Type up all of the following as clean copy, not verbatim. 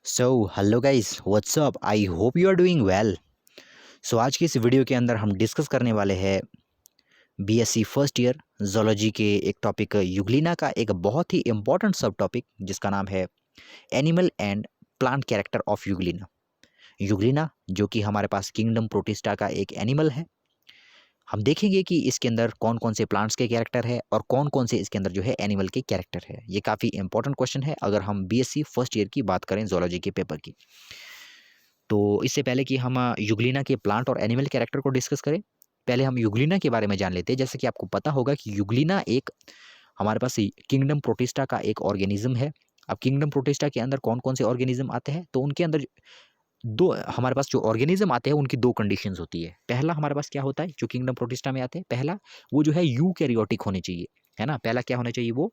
So hello guys, what's up. I hope you are doing well. So आज की इस video के अंदर हम डिस्कस करने वाले हैं बीएससी फर्स्ट ईयर जोलॉजी के एक टॉपिक यूग्लिना का एक बहुत ही इंपॉर्टेंट सब टॉपिक जिसका नाम है animal and plant character of Euglena. Euglena जो कि हमारे पास किंगडम प्रोटिस्टा का एक एनिमल है। हम देखेंगे कि इसके अंदर कौन कौन से प्लांट्स के कैरेक्टर है और कौन कौन से इसके अंदर जो है एनिमल के कैरेक्टर है। ये काफ़ी इंपॉर्टेंट क्वेश्चन है अगर हम बीएससी फर्स्ट ईयर की बात करें जोलॉजी के पेपर की। तो इससे पहले कि हम यूग्लिना के प्लांट और एनिमल कैरेक्टर को डिस्कस करें, पहले हम यूग्लिना के बारे में जान लेते हैं। जैसे कि आपको पता होगा कि यूग्लिना एक हमारे पास किंगडम प्रोटिस्टा का एक ऑर्गेनिज्म है। अब किंगडम प्रोटिस्टा के अंदर कौन कौन से ऑर्गेनिज्म आते हैं, तो उनके अंदर दो हमारे पास जो ऑर्गेनिज्म आते हैं उनकी दो कंडीशंस होती है। पहला हमारे पास क्या होता है जो किंगडम प्रोटिस्टा में आते हैं, पहला वो जो है यूकैरियोटिक होने चाहिए, है ना। पहला क्या होना चाहिए, वो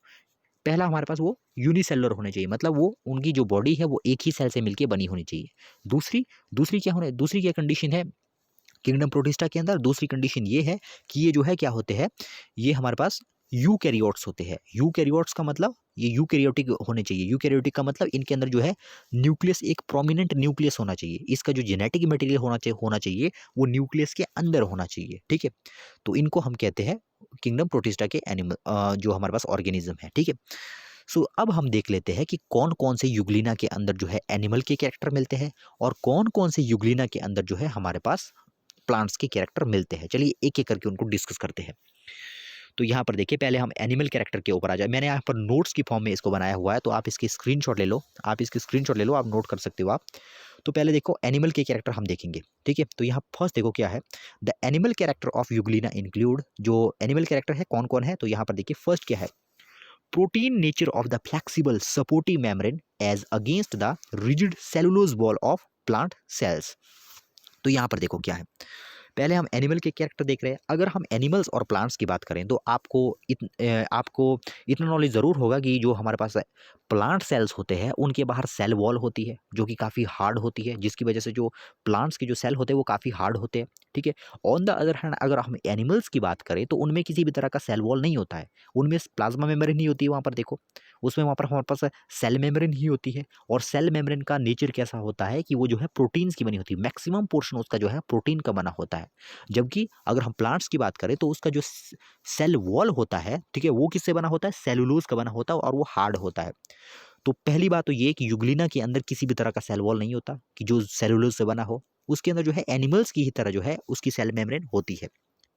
पहला हमारे पास वो यूनिसेलुलर होने चाहिए, मतलब वो उनकी जो बॉडी है वो एक ही सेल से मिलके बनी होनी चाहिए। दूसरी दूसरी क्या कंडीशन है किंगडम प्रोटिस्टा के अंदर, दूसरी कंडीशन ये है कि ये जो है क्या होते हैं, ये हमारे पास यूकैरियोट्स होते हैं। यूकैरियोट्स का मतलब ये यूकैरियोटिक होने चाहिए। यूकैरियोटिक का मतलब इनके अंदर जो है न्यूक्लियस, एक प्रोमिनेंट न्यूक्लियस होना चाहिए। इसका जो जेनेटिक मटेरियल होना चाहिए वो न्यूक्लियस के अंदर होना चाहिए, ठीक है। तो इनको हम कहते हैं किंगडम प्रोटिस्टा के एनिमल, जो हमारे पास ऑर्गेनिज्म है, ठीक है। सो अब हम देख लेते हैं कि कौन कौन से यूग्लिना के अंदर जो है एनिमल के कैरेक्टर मिलते हैं और कौन कौन से यूग्लिना के अंदर जो है हमारे पास प्लांट्स के कैरेक्टर मिलते हैं। चलिए एक एक करके उनको डिस्कस करते हैं। तो यहाँ पर देखिए, पहले हम एनिमल कैरेक्टर के ऊपर आ जाए। मैंने यहाँ पर नोट्स की फॉर्म में इसको बनाया हुआ है, तो आप इसकी स्क्रीनशॉट ले लो, आप नोट कर सकते हो आप। तो पहले देखो एनिमल के कैरेक्टर हम देखेंगे, ठीक है। तो यहाँ फर्स्ट देखो क्या है, the animal character of Euglena include, जो एनिमल कैरेक्टर है कौन कौन है, तो यहाँ पर देखिए फर्स्ट क्या है, protein nature of the flexible supportive membrane as against the rigid cellulose wall of plant cells। तो यहाँ पर देखो क्या है, पहले हम एनिमल के कैरेक्टर देख रहे हैं। अगर हम एनिमल्स और प्लांट्स की बात करें तो आपको इतना नॉलेज ज़रूर होगा कि जो हमारे पास प्लांट सेल्स होते हैं उनके बाहर सेल वॉल होती है जो कि काफ़ी हार्ड होती है, जिसकी वजह से जो प्लांट्स के जो सेल होते हैं वो काफ़ी हार्ड होते हैं, ठीक है। ऑन द अदर हैंड अगर हम एनिमल्स की बात करें तो उनमें किसी भी तरह का सेल वॉल नहीं होता है, उनमें प्लाज्मा मेम्ब्रेन ही होती है। वहाँ पर देखो उसमें वहाँ पर हमारे पास सेल मेम्ब्रेन ही होती है। और सेल मेम्ब्रेन का नेचर कैसा होता है कि वो जो है प्रोटीन्स की बनी होती है, मैक्सिमम पोर्शन उसका जो है प्रोटीन का बना होता है। जबकि अगर हम प्लांट्स की बात करें तो उसका जो सेल वॉल होता है, ठीक है, वो किससे बना होता है, सेलुलोज का बना होता है और वो हार्ड होता है। तो पहली बात तो ये कि यूग्लिना के अंदर किसी भी तरह का सेल वॉल नहीं होता कि जो सेलुलोज से बना हो। उसके अंदर जो है एनिमल्स की ही तरह जो है उसकी सेल मेम्ब्रेन होती है,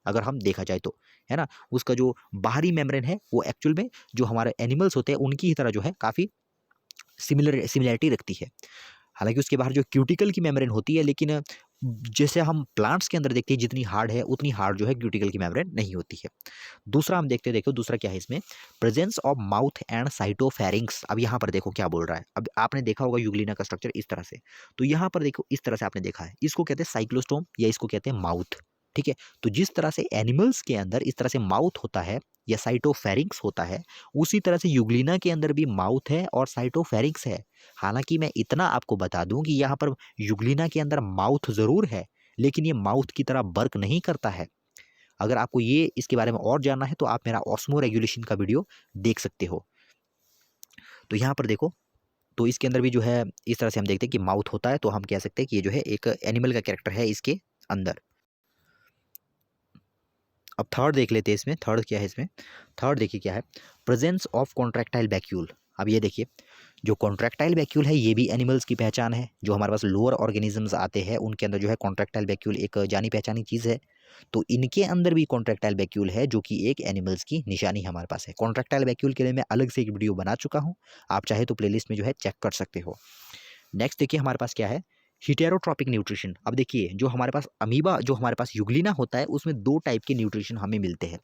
अगर हम देखा जाए तो, है ना। उसका जो बाहरी मेम्ब्रेन है वो एक्चुअल में जो हमारे एनिमल्स होते हैं उनकी ही तरह जो है काफ़ी सिमिलैरिटी रखती है। हालांकि उसके बाहर जो क्यूटिकल की मेम्ब्रेन होती है, लेकिन जैसे हम प्लांट्स के अंदर देखते हैं जितनी हार्ड है उतनी हार्ड जो है क्यूटिकल की मेम्ब्रेन नहीं होती है। दूसरा हम देखते हैं, देखो दूसरा क्या है इसमें, प्रेजेंस ऑफ माउथ एंड साइटोफेरिंक्स। अब यहाँ पर देखो क्या बोल रहा है। अब आपने देखा होगा यूग्लिना का स्ट्रक्चर इस तरह से, तो यहाँ पर देखो इस तरह से आपने देखा है, इसको कहते हैं साइक्लोस्टोम या इसको कहते हैं माउथ, ठीक है। तो जिस तरह से एनिमल्स के अंदर इस तरह से माउथ होता है या साइटोफेरिंक्स होता है, उसी तरह से यूग्लिना के अंदर भी माउथ है और साइटोफेरिंक्स है। हालांकि मैं इतना आपको बता दूं कि यहाँ पर यूग्लिना के अंदर माउथ जरूर है, लेकिन ये माउथ की तरह वर्क नहीं करता है। अगर आपको ये इसके बारे में और जानना है तो आप मेरा ऑस्मो रेगुलेशन का वीडियो देख सकते हो। तो यहाँ पर देखो, तो इसके अंदर भी जो है इस तरह से हम देखते हैं कि माउथ होता है, तो हम कह सकते हैं कि ये जो है एक एनिमल का कैरेक्टर है इसके अंदर। अब थर्ड देख लेते हैं इसमें, थर्ड क्या है इसमें, थर्ड देखिए क्या है, प्रेजेंस ऑफ कॉन्ट्रैक्टाइल वैक्यूल। अब ये देखिए जो कॉन्ट्रैक्टाइल वैक्यूल है ये भी एनिमल्स की पहचान है। जो हमारे पास लोअर ऑर्गेनिजम्स आते हैं उनके अंदर जो है कॉन्ट्रैक्टाइल वैक्यूल एक जानी पहचानी चीज़ है। तो इनके अंदर भी कॉन्ट्रैक्टाइल वैक्यूल है जो कि एक एनिमल्स की निशानी हमारे पास है। कॉन्ट्रैक्टाइल वैक्यूल के लिए मैं अलग से एक वीडियो बना चुका हूँ, आप चाहे तो प्लेलिस्ट में जो है चेक कर सकते हो। नेक्स्ट देखिए हमारे पास क्या है, हिटेरोट्रॉपिक न्यूट्रिशन। अब देखिए जो हमारे पास अमीबा, जो हमारे पास यूग्लिना होता है उसमें दो टाइप के न्यूट्रिशन हमें मिलते हैं।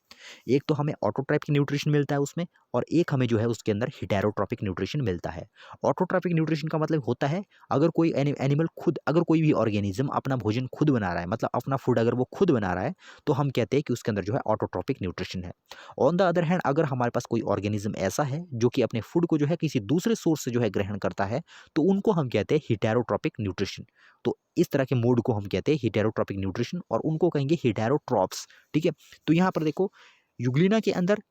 एक तो हमें ऑटोट्रॉपिक न्यूट्रिशन मिलता है उसमें, और एक हमें जो है उसके अंदर हिटेरोट्रॉपिक न्यूट्रिशन मिलता है। ऑटोट्रॉपिक न्यूट्रिशन का मतलब होता है अगर कोई एनिमल खुद, अगर कोई भी ऑर्गेनिज्म अपना भोजन खुद बना रहा है, मतलब अपना फूड अगर वो खुद बना रहा है, तो हम कहते हैं कि उसके अंदर जो है ऑटोट्रॉपिक न्यूट्रिशन है। ऑन द अदर हैंड अगर हमारे पास कोई ऑर्गेनिज्म ऐसा है जो कि अपने फूड को जो है किसी दूसरे सोर्स से जो है ग्रहण करता है, तो उनको हम कहते हैं हिटेरोट्रॉपिक न्यूट्रिशन। तो इस तरह के मोड को हम कहते हैं हिटेरोट्रॉपिक न्यूट्रिशन, और उनको कहेंगे हिटेरोट्रॉप्स, ठीक है। तो यहाँ पर देखो यूग्लिना के अंदर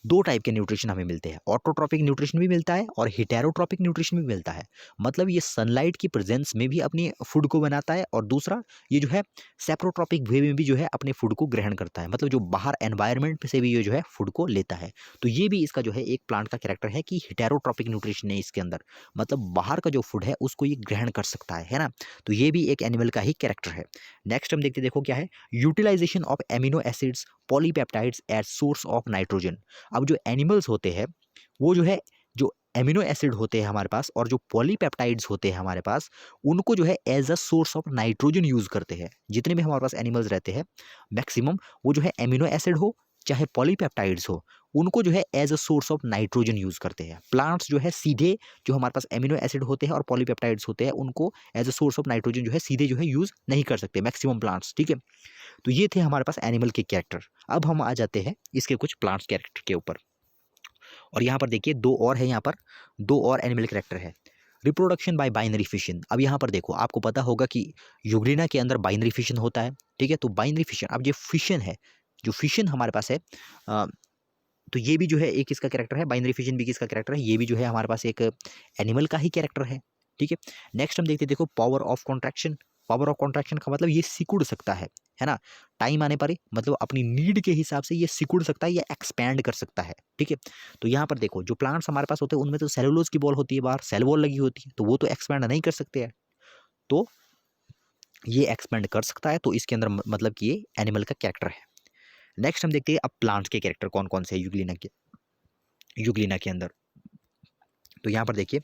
दो टाइप के न्यूट्रिशन हमें मिलते हैं, ऑटोट्रॉपिक न्यूट्रिशन भी मिलता है और हेटेरोट्रॉपिक न्यूट्रिशन भी मिलता है। मतलब ये सनलाइट की प्रेजेंस में भी अपनी फूड को बनाता है और दूसरा ये जो है सेप्रोट्रॉपिक वे में भी जो है अपने फूड को ग्रहण करता है, मतलब जो बाहर एनवायरनमेंट से भी ये जो है फूड को लेता है। तो ये भी इसका जो है एक प्लांट का कैरेक्टर है कि हेटेरोट्रॉपिक न्यूट्रिशन है इसके अंदर, मतलब बाहर का जो फूड है उसको ये ग्रहण कर सकता है ना। तो ये भी एक एनिमल का ही कैरेक्टर है। नेक्स्ट हम देखते देखो क्या है, utilisation of amino acids polypeptides as source of nitrogen. अब जो एनिमल्स होते हैं वो जो है जो एमिनो एसिड होते हैं हमारे पास और जो पॉलीपेप्टाइड्स होते हैं हमारे पास, उनको जो है as a source of nitrogen use करते हैं। जितने भी हमारे पास एनिमल्स रहते हैं मैक्सिमम वो जो है एमिनो एसिड हो चाहे पॉलीपेप्टाइड्स हो, उनको जो है as a source of nitrogen use करते हैं। प्लांट्स जो है सीधे जो हमारे पास एमिनो एसिड होते हैं और पॉलीपेप्टाइड्स होते हैं उनको as a source of nitrogen जो है सीधे जो है यूज नहीं कर सकते मैक्सिमम प्लांट्स, ठीक है। तो ये थे हमारे पास एनिमल के कैरेक्टर। अब हम आ जाते हैं इसके कुछ प्लांट्स कैरेक्टर के ऊपर। और यहाँ पर देखिए दो और है, यहाँ पर दो और एनिमल कैरेक्टर है। Reproduction by binary fission. अब यहाँ पर देखो आपको पता होगा कि यूग्लिना के अंदर बाइनरी फिशन होता है, ठीक है। तो बाइनरी फिशन, अब ये फिशन है, जो फिशन हमारे पास है तो ये भी जो है एक इसका कैरेक्टर है, बाइनरी फिशन भी किसका कैरेक्टर है, ये भी जो है हमारे पास एक एनिमल का ही कैरेक्टर है, ठीक है। नेक्स्ट हम देखते हैं देखो power of contraction. Power of contraction का मतलब ये सिकुड़ सकता है ना, टाइम आने पर ही, मतलब अपनी नीड के हिसाब से ये सिकुड़ सकता है या एक्सपैंड कर सकता है, ठीक है। तो यहाँ पर देखो जो प्लांट्स हमारे पास होते हैं उनमें तो सेलुलोज की बॉल होती है, बाहर सेल वॉल लगी होती है, तो वो तो एक्सपैंड नहीं कर सकते हैं, तो ये एक्सपैंड कर सकता है, तो इसके अंदर मतलब कि ये एनिमल का कैरेक्टर है। नेक्स्ट हम देखते हैं अब प्लांट्स के कैरेक्टर कौन कौन से यूग्लिना के अंदर। तो यहाँ पर देखिए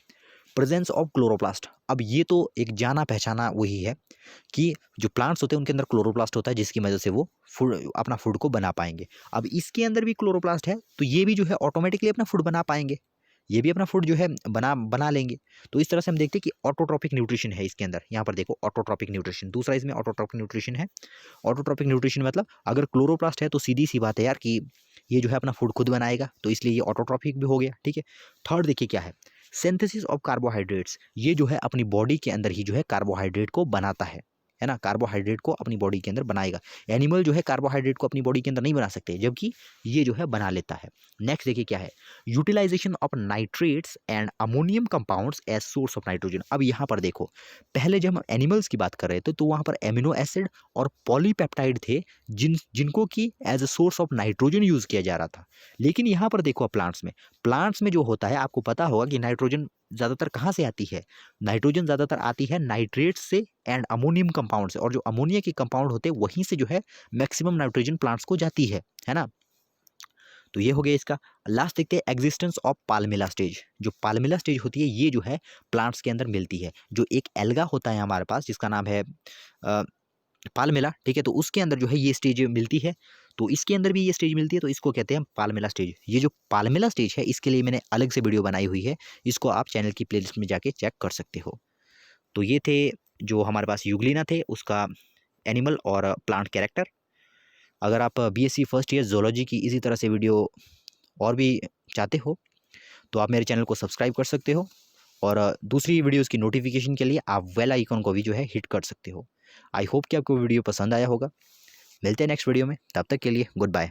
प्रेजेंस ऑफ क्लोरोप्लास्ट। अब ये तो एक जाना पहचाना वही है कि जो प्लांट्स होते हैं उनके अंदर क्लोरोप्लास्ट होता है जिसकी वजह से वो फूड अपना फूड को बना पाएंगे। अब इसके अंदर भी क्लोरोप्लास्ट है तो ये भी जो है ऑटोमेटिकली अपना फूड बना पाएंगे, ये भी अपना फूड जो है बना बना लेंगे। तो इस तरह से हम देखते हैं कि ऑटोट्रॉपिक न्यूट्रिशन है इसके अंदर। यहाँ पर देखो ऑटोट्रॉपिक न्यूट्रिशन, दूसरा इसमें ऑटोट्रॉपिक न्यूट्रिशन है। ऑटोट्रॉपिक न्यूट्रिशन मतलब अगर क्लोरोप्लास्ट है तो सीधी सी बात है यार कि ये जो है अपना फूड खुद बनाएगा, तो इसलिए ये ऑटोट्रॉपिक भी हो गया, ठीक है। थर्ड देखिए क्या है, सिंथेसिस ऑफ कार्बोहाइड्रेट्स। ये जो है अपनी बॉडी के अंदर ही जो है कार्बोहाइड्रेट को बनाता है ना, कार्बोहाइड्रेट को अपनी बॉडी के अंदर बनाएगा। एनिमल जो है कार्बोहाइड्रेट को अपनी बॉडी के अंदर नहीं बना सकते, जबकि ये जो है बना लेता है। नेक्स्ट देखिए क्या है, utilisation of nitrates and ammonium compounds as source of nitrogen. अब यहाँ पर देखो पहले जब हम एनिमल्स की बात कर रहे थे तो वहाँ पर एमिनो एसिड और पॉलीपेप्टाइड थे जिनको कि as a source of nitrogen use किया जा रहा था। लेकिन यहाँ पर देखो प्लांट्स में जो होता है आपको पता होगा कि नाइट्रोजन ज़्यादातर कहाँ से आती है, नाइट्रोजन ज़्यादातर आती है नाइट्रेट से एंड अमोनियम कंपाउंड से, और जो अमोनिया के कंपाउंड होते हैं वहीं से जो है मैक्सिमम नाइट्रोजन प्लांट्स को जाती है ना। तो ये हो गया इसका। लास्ट देखते हैं एग्जिस्टेंस ऑफ पाल्मिला स्टेज। जो पाल्मिला स्टेज होती है ये जो है प्लांट्स के अंदर मिलती है। जो एक एल्गा होता है हमारे पास जिसका नाम है पाल्मिला, ठीक है, तो उसके अंदर जो है ये स्टेज मिलती है। तो इसके अंदर भी ये स्टेज मिलती है, तो इसको कहते हैं पाल्मिला स्टेज। ये जो पाल्मिला स्टेज है इसके लिए मैंने अलग से वीडियो बनाई हुई है, इसको आप चैनल की प्लेलिस्ट में जाके चेक कर सकते हो। तो ये थे जो हमारे पास यूग्लिना थे उसका एनिमल और प्लांट कैरेक्टर। अगर आप बीएससी फर्स्ट ईयर ज़ूलॉजी की इसी तरह से वीडियो और भी चाहते हो तो आप मेरे चैनल को सब्सक्राइब कर सकते हो, और दूसरी वीडियोज़ की नोटिफिकेशन के लिए आप बेल आइकन को भी जो है हिट कर सकते हो। आई होप कि आपको वीडियो पसंद आया होगा। मिलते हैं नेक्स्ट वीडियो में, तब तक के लिए गुड बाय।